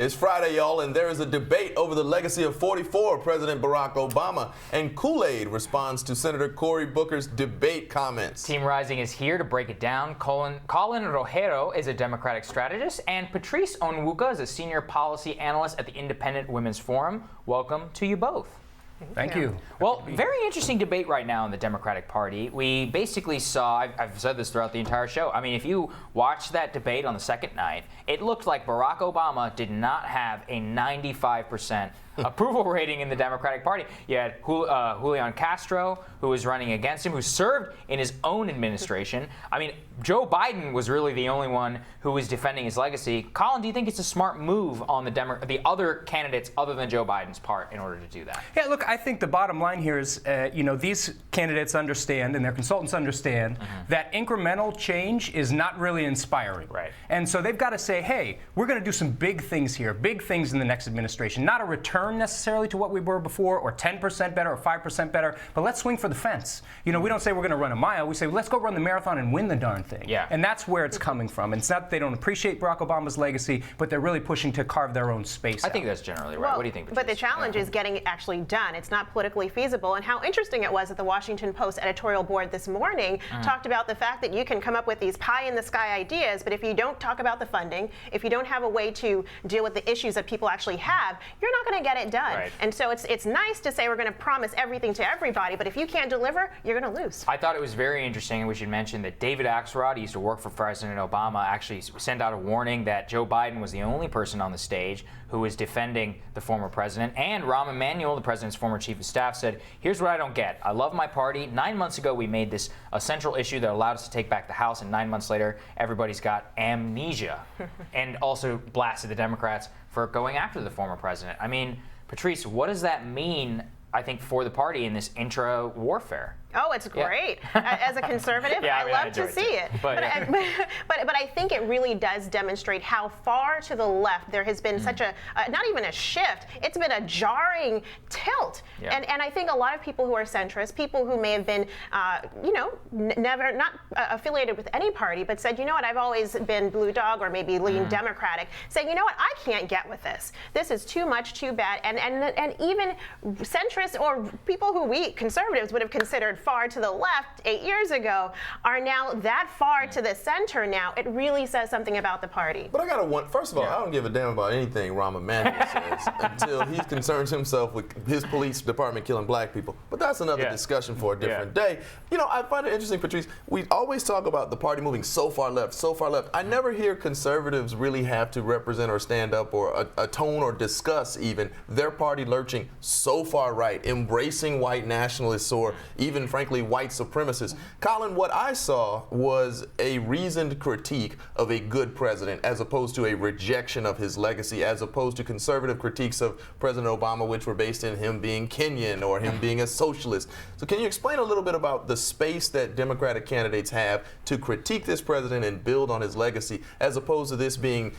It's Friday, y'all, and there is a debate over the legacy of 44 President Barack Obama, and Kool-Aid responds to Senator Cory Booker's debate comments. Team Rising is here to break it down. Colin Rogero is a Democratic strategist, and Patrice Onwuka is a senior policy analyst at the Independent Women's Forum. Welcome to you both. Thank you. Well, very interesting debate right now in the Democratic Party. We basically saw, I've said this throughout the entire show, I mean, if you watched that debate on the second night, it looked like Barack Obama did not have a 95% approval rating in the Democratic Party. You had Julian Castro, who was running against him, who served in his own administration. I mean, Joe Biden was really the only one who was defending his legacy. Colin, do you think it's a smart move on the other candidates other than Joe Biden's part in order to do that? Yeah, look, I think the bottom line here is, these candidates understand and their consultants understand that incremental change is not really inspiring. Right. And so they've got to say, hey, we're going to do some big things here, big things in the next administration, not a return necessarily to what we were before or 10% better or 5% better, but let's swing for the fence. We don't say we're going to run a mile. We say, let's go run the marathon and win the darn thing. Yeah. And that's where it's coming from. And it's not that they don't appreciate Barack Obama's legacy, but they're really pushing to carve their own space I out. think that's generally right. Well, what do you think, Patrice? But the challenge is getting it actually done. It's not politically feasible. And how interesting it was that the Washington Post editorial board this morning talked about the fact that you can come up with these pie-in-the-sky ideas, but if you don't talk about the funding, if you don't have a way to deal with the issues that people actually have, you're not going to get it done. Right. And so it's nice to say we're going to promise everything to everybody, but if you can't deliver, you're going to lose. I thought it was very interesting, and we should mention that David Axelrod, he used to work for President Obama, actually sent out a warning that Joe Biden was the only person on the stage who was defending the former president. And Rahm Emanuel, the president's former chief of staff, said, here's what I don't get. I love my party. 9 months ago, we made this a central issue that allowed us to take back the House, and 9 months later, everybody's got amnesia. And also blasted the Democrats for going after the former president. I mean, Patrice, what does that mean, I think, for the party in this intra-warfare? Oh, it's great. As a conservative, Yeah, I love to see it. But I think it really does demonstrate how far to the left there has been such a, not even a shift, it's been a jarring tilt. Yeah. And I think a lot of people who are centrist, people who may have been, never, not affiliated with any party, but said, you know what, I've always been blue dog or maybe lean Democratic, saying, you know what, I can't get with this. This is too much, too bad. And even centrists or people who we conservatives would have considered far to the left 8 years ago are now that far to the center now. It really says something about the party. But I got to want, first of all, I don't give a damn about anything Rahm Emanuel says until he concerns himself with his police department killing black people. But that's another discussion for a different day. I find it interesting, Patrice, we always talk about the party moving so far left, so far left. I never hear conservatives really have to represent or stand up or atone or discuss even their party lurching so far right, embracing white nationalists or even, frankly, white supremacists. Colin, what I saw was a reasoned critique of a good president as opposed to a rejection of his legacy, as opposed to conservative critiques of President Obama, which were based in him being Kenyan or him being a socialist. So can you explain a little bit about the space that Democratic candidates have to critique this president and build on his legacy, as opposed to this being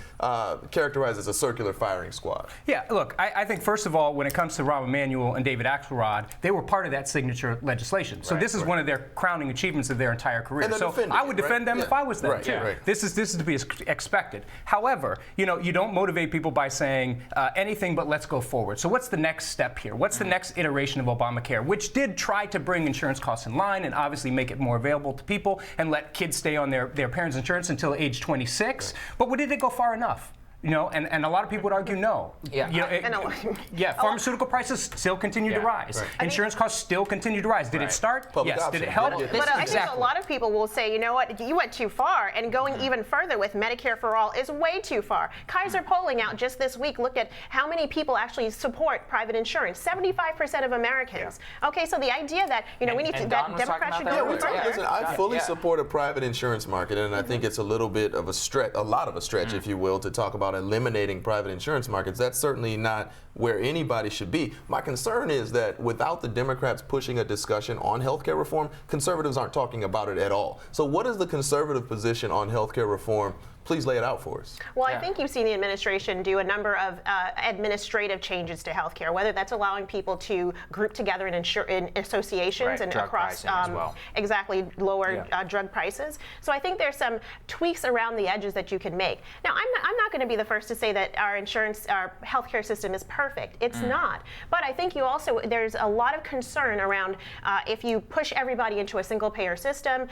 characterized as a circular firing squad? Yeah, look, I think, first of all, when it comes to Rahm Emanuel and David Axelrod, they were part of that signature legislation. So this is one of their crowning achievements of their entire career. So I would defend them if I was them, too. This is to be expected. However, you don't motivate people by saying anything but let's go forward. So what's the next step here? What's the next iteration of Obamacare, which did try to bring insurance costs in line and obviously make it more available to people and let kids stay on their parents' insurance until age 26? But did it go far enough? And a lot of people would argue no. Pharmaceutical prices still continue to rise. Insurance costs still continue to rise. Did it start? Yes. Did it help? But I think a lot of people will say, you know what, you went too far, and going even further with Medicare for All is way too far. Kaiser polling out just this week looked at how many people actually support private insurance. 75% of Americans. Okay, so the idea that, we need to, that Democrats should go further. Listen, I fully support a private insurance market, and I think it's a little bit of a stretch, a lot of a stretch, if you will, to talk about eliminating private insurance markets. That's certainly not where anybody should be. My concern is that without the Democrats pushing a discussion on healthcare reform, conservatives aren't talking about it at all. So what is the conservative position on healthcare reform Please lay it out for us. Well, I think you've seen the administration do a number of administrative changes to healthcare, whether that's allowing people to group together in associations and drug across as well. exactly lower drug prices. So I think there's some tweaks around the edges that you can make. Now, I'm not going to be the first to say that our healthcare system is perfect. It's not. But I think there's a lot of concern around if you push everybody into a single payer system,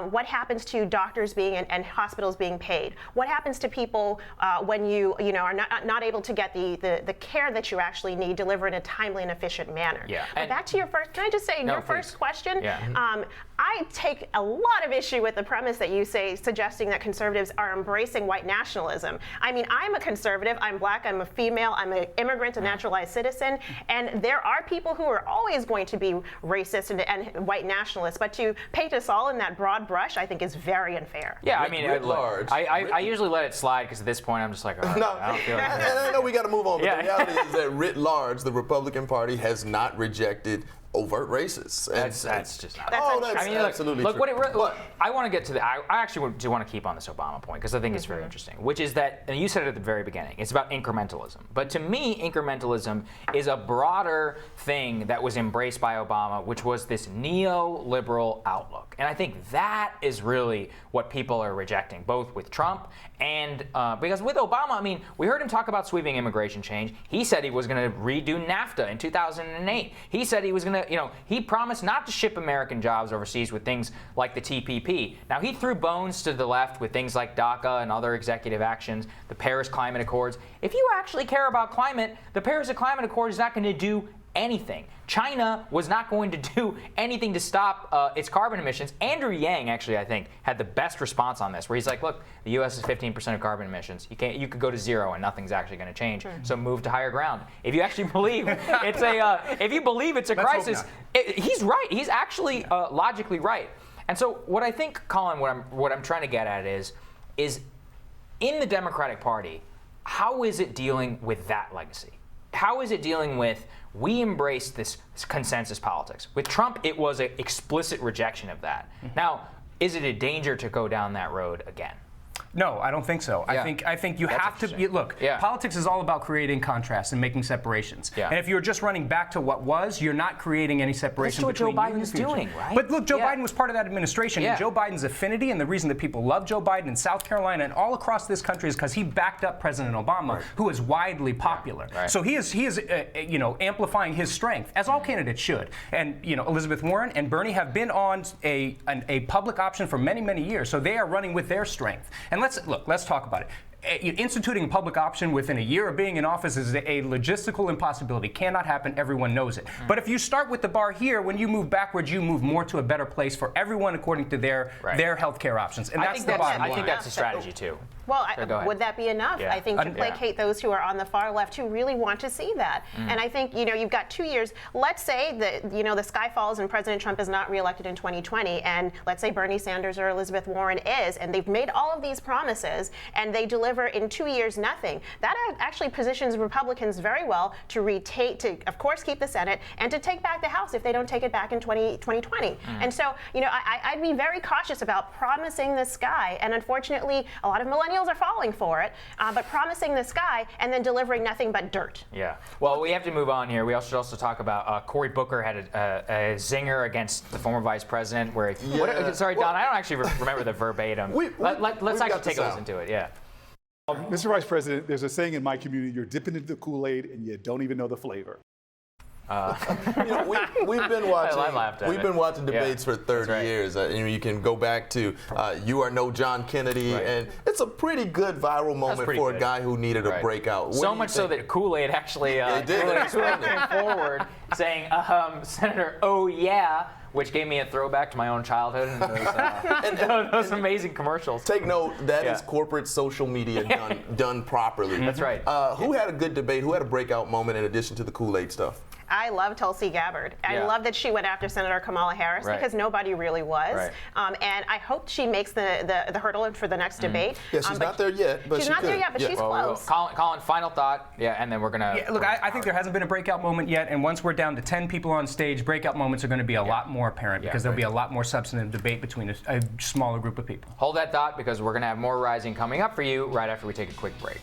what happens to doctors being and hospitals being paid? What happens to people when you are not able to get the care that you actually need delivered in a timely and efficient manner? Yeah. But back to your first, can I just say first question? Yeah. I take a lot of issue with the premise that you say suggesting that conservatives are embracing white nationalism. I mean, I'm a conservative, I'm black, I'm a female, I'm an immigrant, a naturalized citizen, and there are people who are always going to be racist and white nationalists, but to paint us all in that broad brush, I think is very unfair. Yeah, I mean, large. I usually let it slide because at this point I'm just like, oh, No, I don't feel like I know we got to move on, but Yeah. the reality is that writ large, the Republican Party has not rejected overt racists. And That's just not. that's I mean, absolutely look, true. I want to get to the. I actually do want to keep on this Obama point because I think it's very interesting, which is that, and you said it at the very beginning, it's about incrementalism. But to me, incrementalism is a broader thing that was embraced by Obama, which was this neoliberal outlook. And I think that is really what people are rejecting, both with Trump and because with Obama, I mean, we heard him talk about sweeping immigration change. He said he was going to redo NAFTA in 2008. He said he was going to, he promised not to ship American jobs overseas with things like the TPP. Now, he threw bones to the left with things like DACA and other executive actions, the Paris Climate Accords. If you actually care about climate, the Paris Climate Accord is not going to do anything. China was not going to do anything to stop its carbon emissions. Andrew Yang, actually, I think, had the best response on this, where he's like, look, the U.S. is 15% of carbon emissions. You could go to zero and nothing's actually going to change. So move to higher ground. If you actually believe it's a crisis, he's right. He's actually logically right. And so what I think, Colin, what I'm trying to get at is in the Democratic Party, how is it dealing with that legacy? How is it dealing with, we embrace this consensus politics? With Trump, it was an explicit rejection of that. Now, is it a danger to go down that road again? No, I don't think so. Yeah. I think you have to look. Yeah. Politics is all about creating contrasts and making separations. Yeah. And if you're just running back to what was, you're not creating any separation That's what between Joe you and Biden's the future. doing, right? But look, Joe Biden was part of that administration, and Joe Biden's affinity and the reason that people love Joe Biden in South Carolina and all across this country is because he backed up President Obama, who is widely popular. Right. So he is amplifying his strength, as all candidates should. And Elizabeth Warren and Bernie have been on a public option for many, many years, so they are running with their strength. And let's talk about it. Instituting a public option within a year of being in office is a logistical impossibility. Cannot happen. Everyone knows it. But if you start with the bar here, when you move backwards, you move more to a better place for everyone according to their health care options. And that's the bottom line. I think that's a strategy, too. Well, would that be enough? Yeah. I think to placate those who are on the far left who really want to see that. And I think, you've got 2 years. Let's say that, the sky falls and President Trump is not reelected in 2020, and let's say Bernie Sanders or Elizabeth Warren is, and they've made all of these promises, and they deliver in 2 years nothing. That actually positions Republicans very well to of course, keep the Senate, and to take back the House if they don't take it back in 2020. And so, I'd be very cautious about promising the sky, and unfortunately, a lot of millennials are falling for it, but promising the sky and then delivering nothing but dirt. Yeah. Well, we have to move on here. We should also talk about Cory Booker had a zinger against the former vice president where sorry, Don, I don't actually remember the verbatim. Let's actually take a listen to it. Yeah. Mr. Vice President, there's a saying in my community, you're dipping into the Kool-Aid and you don't even know the flavor. We've been watching debates for 30 years. You can go back to "You Are No John Kennedy," and it's a pretty good viral moment for a guy who needed a breakout. So much so that Kool-Aid actually came forward saying, "Senator, oh yeah." Which gave me a throwback to my own childhood and those amazing commercials. Take note, that is corporate social media done properly. That's right. Who had a good debate? Who had a breakout moment in addition to the Kool-Aid stuff? I love Tulsi Gabbard. I love that she went after Senator Kamala Harris because nobody really was. And I hope she makes the hurdle for the next debate. Yeah, she's not there yet, but she's not there yet, but she's close. Colin, final thought. Yeah, and then we're gonna. Look, I think there hasn't been a breakout moment yet, and once we're down to 10 people on stage, breakout moments are going to be a lot more more apparent because there'll be a lot more substantive debate between a smaller group of people. Hold that thought because we're going to have more Rising coming up for you right after we take a quick break.